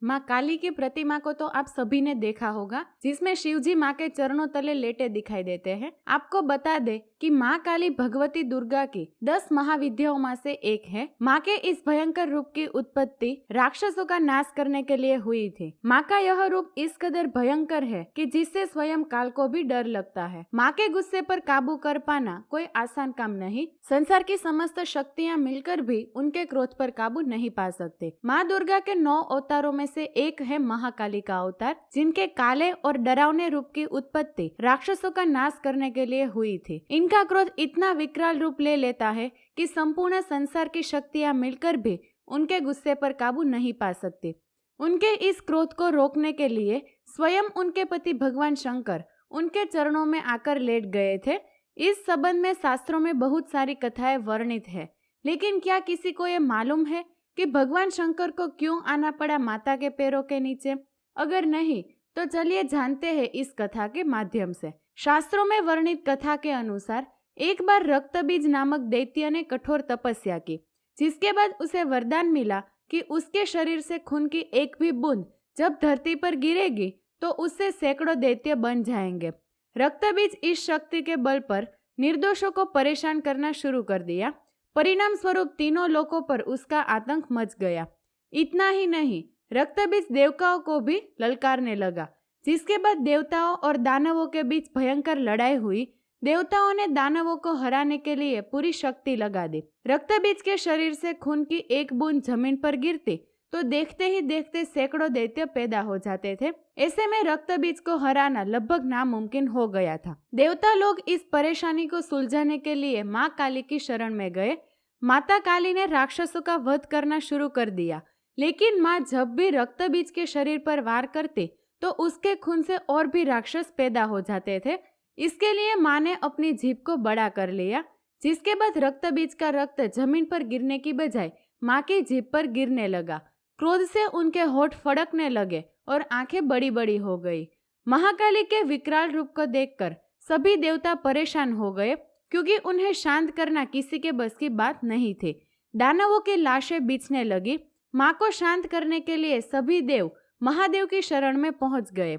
माँ काली की प्रतिमा को तो आप सभी ने देखा होगा, जिसमें शिव जी माँ के चरणों तले लेटे दिखाई देते हैं। आपको बता दे कि माँ काली भगवती दुर्गा की 10 महाविद्याओं में से एक है। माँ के इस भयंकर रूप की उत्पत्ति राक्षसों का नाश करने के लिए हुई थी। माँ का यह रूप इस कदर भयंकर है कि जिससे स्वयं काल को भी डर लगता है। माँ के गुस्से पर काबू कर पाना कोई आसान काम नहीं। संसार की समस्त शक्तियाँ मिलकर भी उनके क्रोध पर काबू नहीं पा सकते। माँ दुर्गा के 9 अवतारों में से एक है महाकाली का अवतार, जिनके काले और डरावने रूप की उत्पत्ति राक्षसों का नाश करने के लिए हुई थी। इनका क्रोध इतना विकराल रूप ले लेता है कि संपूर्ण संसार की शक्तियां मिलकर भी उनके गुस्से पर काबू नहीं पा सकती। उनके इस क्रोध को रोकने के लिए स्वयं उनके पति भगवान शंकर उनके चरणों में आकर लेट गए थे। इस संबंध में शास्त्रों में बहुत सारी कथाएं वर्णित है, लेकिन क्या किसी को ये मालूम है कि भगवान शंकर को क्यों आना पड़ा माता के पैरों के नीचे? अगर नहीं तो चलिए जानते हैं इस कथा के माध्यम से। शास्त्रों में वर्णित कथा के अनुसार एक बार रक्तबीज नामक दैत्य ने कठोर तपस्या की, जिसके बाद उसे वरदान मिला कि उसके शरीर से खून की एक भी बूंद जब धरती पर गिरेगी तो उससे सैकड़ों दैत्य बन जाएंगे। रक्तबीज इस शक्ति के बल पर निर्दोषों को परेशान करना शुरू कर दिया। परिणाम स्वरूप तीनों लोकों पर उसका आतंक मच गया। इतना ही नहीं, रक्तबीज देवताओं को भी ललकारने लगा, जिसके बाद देवताओं और दानवों के बीच भयंकर लड़ाई हुई। देवताओं ने दानवों को हराने के लिए पूरी शक्ति लगा दी। रक्तबीज के शरीर से खून की एक बूंद जमीन पर गिरती तो देखते ही देखते सैकड़ों दैत्य पैदा हो जाते थे। ऐसे में रक्तबीज को हराना लगभग नामुमकिन हो गया था। देवता लोग इस परेशानी को सुलझाने के लिए माँ काली की शरण में गए। माता काली ने राक्षसों का वध करना शुरू कर दिया, लेकिन माँ जब भी रक्तबीज के शरीर पर वार करती तो उसके खून से और भी राक्षस पैदा हो जाते थे। इसके लिए माँ ने अपनी जीभ को बड़ा कर लिया, जिसके बाद रक्तबीज का रक्त जमीन पर गिरने की बजाय माँ की जीभ पर गिरने लगा। क्रोध से उनके होठ फड़कने लगे और आंखें बड़ी बड़ी हो गई। महाकाली के विकराल रूप को देखकर सभी देवता परेशान हो गए, क्योंकि उन्हें शांत करना किसी के बस की बात नहीं थी। दानवों की लाशें बिछने लगी। माँ को शांत करने के लिए सभी देव महादेव की शरण में पहुंच गए।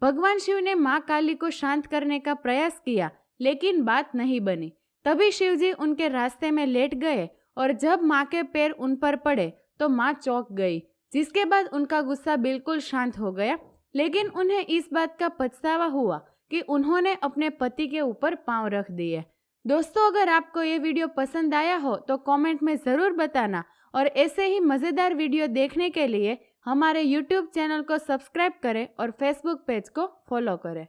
भगवान शिव ने माँ काली को शांत करने का प्रयास किया, लेकिन बात नहीं बनी। तभी शिव जी उनके रास्ते में लेट गए और जब माँ के पैर उन पर पड़े तो माँ चौंक गई, जिसके बाद उनका गुस्सा बिल्कुल शांत हो गया। लेकिन उन्हें इस बात का पछतावा हुआ कि उन्होंने अपने पति के ऊपर पांव रख दिए। दोस्तों, अगर आपको ये वीडियो पसंद आया हो तो कमेंट में ज़रूर बताना, और ऐसे ही मज़ेदार वीडियो देखने के लिए हमारे YouTube चैनल को सब्सक्राइब करें और Facebook पेज को फॉलो करें।